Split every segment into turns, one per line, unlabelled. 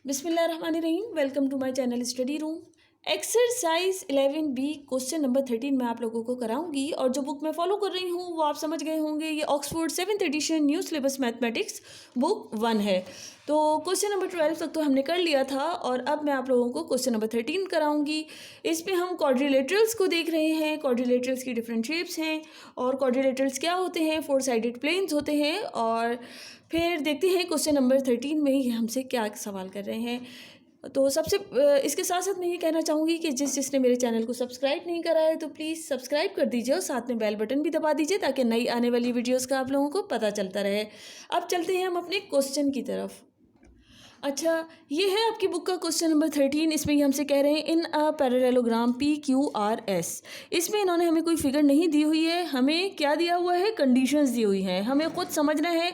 बिस्मिल्लाहिर्रहमानिर्रहीम। Welcome to my channel study room. Exercise 11B question number 13 मैं आप लोगों को कराऊंगी और जो बुक मैं फॉलो कर रही हूँ वो आप समझ गए होंगे, ये Oxford 7th edition new syllabus mathematics book 1 है। तो क्वेश्चन नंबर 12 तक तो हमने कर लिया था और अब मैं आप लोगों को क्वेश्चन नंबर 13 कराऊंगी। इसमें हम क्वाड्रिलेटरल्स को देख रहे हैं। क्वाड्रिलेटरल्स की डिफरेंट शेप्स हैं और क्वाड्रिलेटरल्स क्या होते हैं, 4 साइडेड प्लेन्स होते हैं। और फिर देखते हैं क्वेश्चन नंबर 13 में ये हमसे क्या सवाल कर रहे हैं। तो सबसे इसके साथ साथ मैं ये कहना चाहूँगी कि जिसने मेरे चैनल को सब्सक्राइब नहीं करा है तो प्लीज़ सब्सक्राइब कर दीजिए और साथ में बेल बटन भी दबा दीजिए ताकि नई आने वाली वीडियोस का आप लोगों को पता चलता रहे। अब चलते हैं हम अपने क्वेश्चन की तरफ। अच्छा, ये है आपकी बुक का क्वेश्चन नंबर 13। इसमें ये हमसे कह रहे हैं इन अ पैरेललोग्राम PQRS। इसमें इन्होंने हमें कोई फिगर नहीं दी हुई है, हमें क्या दिया हुआ है, कंडीशंस दी हुई हैं। हमें खुद समझना है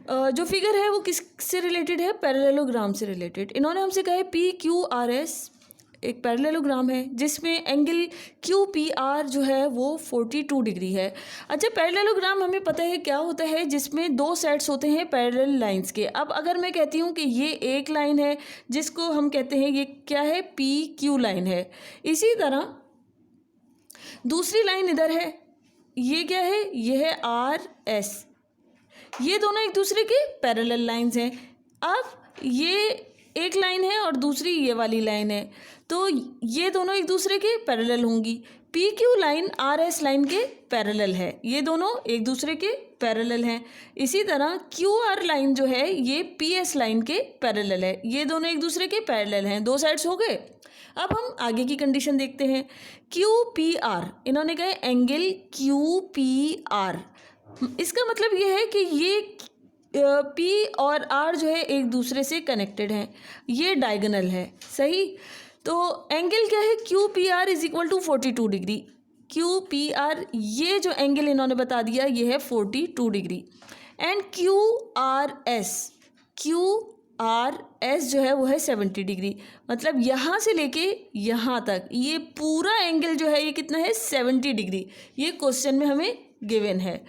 जो फिगर है वो किस से रिलेटेड है, पैरेललोग्राम से रिलेटेड। इन्होंने हमसे कहा है PQRS एक पैरेललोग्राम है जिसमें एंगल QPR जो है वो 42 डिग्री है। अच्छा, पैरेललोग्राम हमें पता है क्या होता है, जिसमें दो सेट्स होते हैं पैरेलल लाइंस के। अब अगर मैं कहती हूँ कि ये एक लाइन है जिसको हम कहते हैं ये क्या है, PQ लाइन है। इसी तरह दूसरी लाइन इधर है, ये क्या है, ये है RS। ये दोनों एक दूसरे के पैरेलल लाइंस हैं। अब ये एक लाइन है और दूसरी ये वाली लाइन है, तो ये दोनों एक दूसरे के पैरेलल होंगी। PQ लाइन RS लाइन के पैरेलल है, ये दोनों एक दूसरे के पैरेलल हैं। इसी तरह QR लाइन जो है ये PS लाइन के पैरेलल है, ये दोनों एक दूसरे के पैरेलल हैं। दो साइड्स हो गए। अब हम आगे की कंडीशन देखते हैं। QPR इन्होंने कहा एंगल QPR, इसका मतलब ये है कि ये P और R जो है एक दूसरे से कनेक्टेड हैं, ये डायगोनल है, सही। तो एंगल क्या है, QPR is equal to 42 degree. QPR ये जो एंगल इन्होंने बता दिया ये है 42 डिग्री। एंड QRS जो है वो है 70 डिग्री। मतलब यहाँ से लेके यहाँ तक ये पूरा एंगल जो है ये कितना है, 70 डिग्री। ये क्वेश्चन में हमें गिवन है।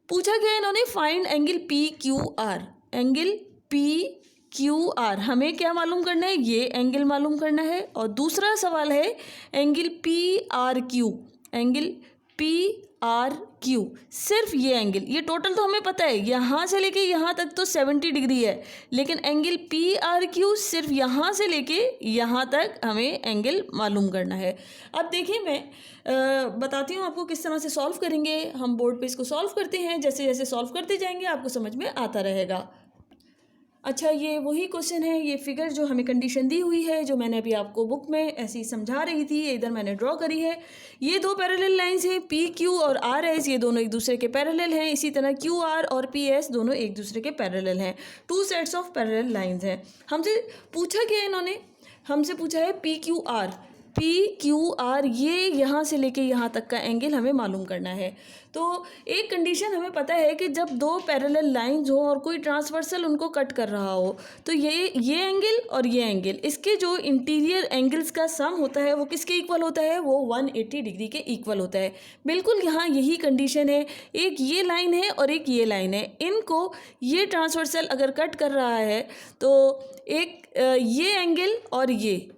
पूछा गया इन्होंने find angle PQR। Angle PQR हमें क्या मालूम करना है, ये एंगल मालूम करना है। और दूसरा सवाल है एंगल PRQ। एंगल PRQ सिर्फ ये एंगल, ये टोटल तो हमें पता है यहाँ से लेके यहाँ तक तो 70 डिग्री है, लेकिन एंगल PRQ सिर्फ यहाँ से लेके यहाँ तक हमें एंगल मालूम करना है। अब देखिए मैं बताती हूँ आपको किस तरह से सॉल्व करेंगे। हम बोर्ड पे इसको सॉल्व करते हैं, जैसे जैसे सॉल्व करते जाएंगे आपको समझ में आता रहेगा। अच्छा, ये वही क्वेश्चन है, ये फिगर जो हमें कंडीशन दी हुई है जो मैंने अभी आपको बुक में ऐसे ही समझा रही थी, इधर मैंने ड्रॉ करी है। ये दो पैरेलल लाइंस हैं, PQ और RS, ये दोनों एक दूसरे के पैरेलल हैं। इसी तरह QR और PS दोनों एक दूसरे के पैरेलल हैं। Two sets of parallel lines हैं। हमसे पूछा गया, इन्होंने हमसे पूछा है PQR ये यहाँ से लेके यहाँ तक का एंगल हमें मालूम करना है। तो एक कंडीशन हमें पता है कि जब दो पैरेलल लाइंस हो और कोई ट्रांसवर्सल उनको कट कर रहा हो तो ये एंगल और ये एंगल, इसके जो इंटीरियर एंगल्स का सम होता है वो किसके इक्वल होता है, वो 180 डिग्री के इक्वल होता है। बिल्कुल यहाँ यही कंडीशन है। एक ये लाइन है और एक ये लाइन है, इनको ये ट्रांसवर्सल अगर कट कर रहा है तो एक ये एंगल और ये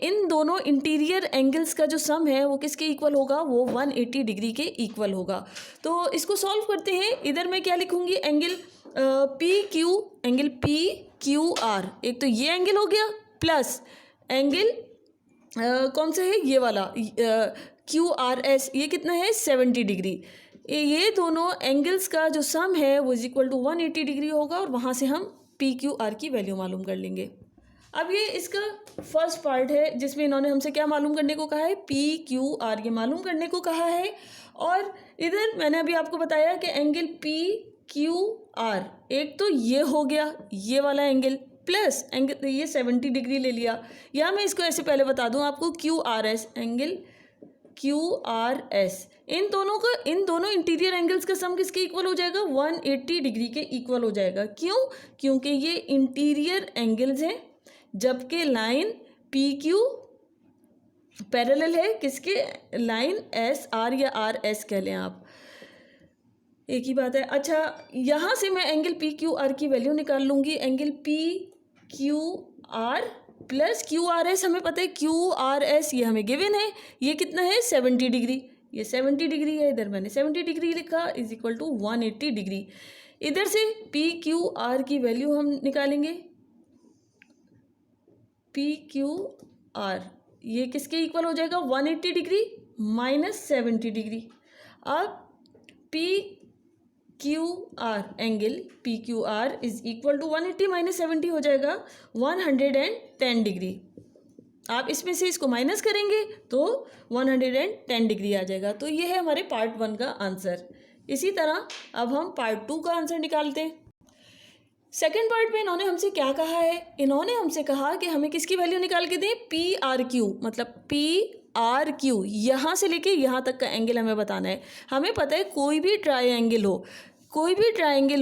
इन दोनों इंटीरियर एंगल्स का जो सम है वो किसके इक्वल होगा, वो 180 डिग्री के इक्वल होगा। तो इसको सॉल्व करते हैं। इधर मैं क्या लिखूंगी, एंगल PQR, एक तो ये एंगल हो गया प्लस एंगल कौन सा है, ये वाला QRS, ये कितना है 70 डिग्री। ये दोनों एंगल्स का जो सम है वो इज इक्वल टू 180 डिग्री होगा और वहाँ से हम PQR की वैल्यू मालूम कर लेंगे। अब ये इसका फर्स्ट पार्ट है जिसमें इन्होंने हमसे क्या मालूम करने को कहा है, PQR ये मालूम करने को कहा है। और इधर मैंने अभी आपको बताया कि एंगल PQR एक तो ये हो गया, ये वाला एंगल प्लस एंगल ये 70 डिग्री ले लिया। या मैं इसको ऐसे पहले बता दूं आपको, QRS एंगल QRS इन दोनों इंटीरियर एंगल्स का सम किसके इक्वल हो जाएगा, 180 डिग्री के इक्वल हो जाएगा। क्यों, क्योंकि ये इंटीरियर एंगल्स हैं जबकि लाइन PQ पैरेलल है किसके, लाइन SR या RS कह लें आप, एक ही बात है। अच्छा, यहाँ से मैं एंगल PQR की वैल्यू निकाल लूँगी। Angle Q R plus Q R S, हमें पता है क्यू आर एस ये हमें गिवन है, ये कितना है 70 डिग्री, ये 70 डिग्री है, इधर मैंने 70 डिग्री लिखा इज इक्वल टू 180 डिग्री। इधर से पी क्यू आर की वैल्यू हम निकालेंगे, पी क्यू आर ये किसके इक्वल हो जाएगा 180 डिग्री माइनस 70 डिग्री। अब P Q R angle P Q R is equal to 180 minus 70 हो जाएगा 110 डिग्री। आप इसमें से इसको माइनस करेंगे तो 110 डिग्री आ जाएगा। तो ये है हमारे पार्ट 1 का आंसर। इसी तरह अब हम पार्ट 2 का आंसर निकालते हैं। सेकेंड पार्ट में इन्होंने हमसे क्या कहा है, इन्होंने हमसे कहा कि हमें किसकी वैल्यू निकाल के दें, पी आर क्यू, मतलब पी आर क्यू यहाँ से लेके यहाँ तक का एंगल हमें बताना है। हमें पता है कोई भी ट्रायंगल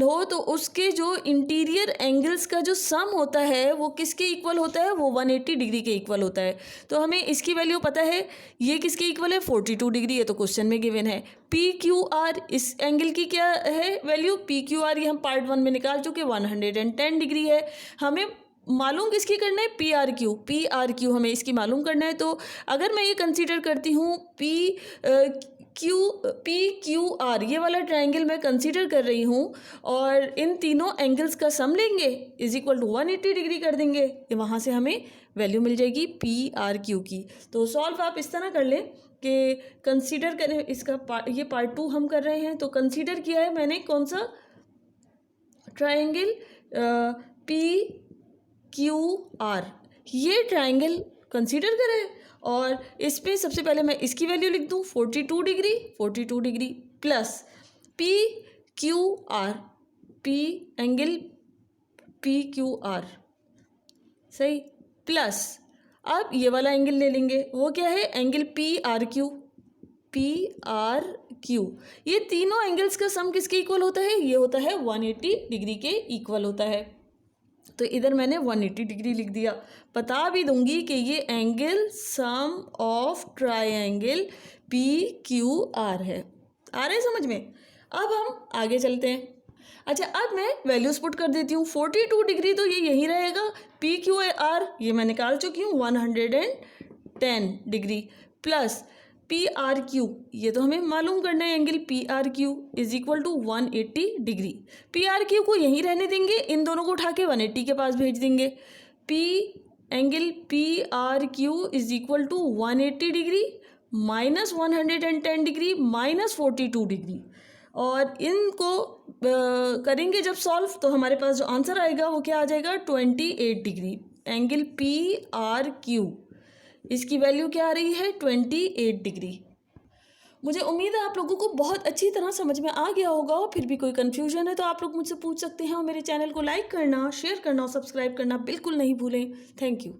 हो तो उसके जो इंटीरियर एंगल्स का जो सम होता है वो किसके इक्वल होता है, वो 180 डिग्री के इक्वल होता है। तो हमें इसकी वैल्यू पता है, ये किसके इक्वल है 42 डिग्री, ये तो क्वेश्चन में गिवन है। पी क्यू आर इस एंगल की क्या है वैल्यू, पी क्यू आर ये हम पार्ट 1 में निकाल चुके 110 डिग्री है। हमें मालूम किसकी करना है, पी आर क्यू हमें इसकी मालूम करना है। तो अगर मैं ये कंसीडर करती हूँ पी क्यू आर ये वाला ट्रायंगल मैं कंसीडर कर रही हूँ और इन तीनों एंगल्स का सम लेंगे इज इक्वल टू 180 डिग्री कर देंगे, वहाँ से हमें वैल्यू मिल जाएगी पी आर क्यू की। तो सॉल्व आप इस तरह कर लें कि कंसीडर करें इसका ये पार्ट 2 हम कर रहे हैं। तो कंसीडर किया है मैंने कौन सा ट्रायंगल, पी क्यू आर, ये ट्रायंगल कंसीडर करें और इस पे सबसे पहले मैं इसकी वैल्यू लिख दूँ 42 degree plus P Q are, P angle P Q are सही, प्लस अब ये वाला एंगल ले लेंगे, वो क्या है एंगल पी आर क्यू। ये तीनों एंगल्स का सम किसके इक्वल होता है, ये होता है 180 डिग्री के इक्वल होता है। तो इधर मैंने 180 डिग्री लिख दिया। बता भी दूंगी कि ये angle sum of triangle P Q are है। आ रहा है समझ में। अब हम आगे चलते हैं। अच्छा, अब मैं वैल्यूज पुट कर देती हूँ। 42 डिग्री तो ये यहीं रहेगा, पी क्यू आर ये मैं निकाल चुकी हूँ 110 degree plus P R Q ये तो हमें मालूम करना है, angle P R Q is equal to 180 degree. P R Q को यहीं रहने देंगे, इन दोनों को उठा के 180 के पास भेज देंगे। Angle P R Q is equal to 180 degree minus 110 degree minus 42 degree, और इनको करेंगे जब सॉल्व तो हमारे पास जो आंसर आएगा वो क्या आ जाएगा 28 degree. Angle P R Q इसकी वैल्यू क्या आ रही है 28 डिग्री। मुझे उम्मीद है आप लोगों को बहुत अच्छी तरह समझ में आ गया होगा। फिर भी कोई कन्फ्यूजन है तो आप लोग मुझसे पूछ सकते हैं, और मेरे चैनल को लाइक करना, शेयर करना और सब्सक्राइब करना बिल्कुल नहीं भूलें। Thank you.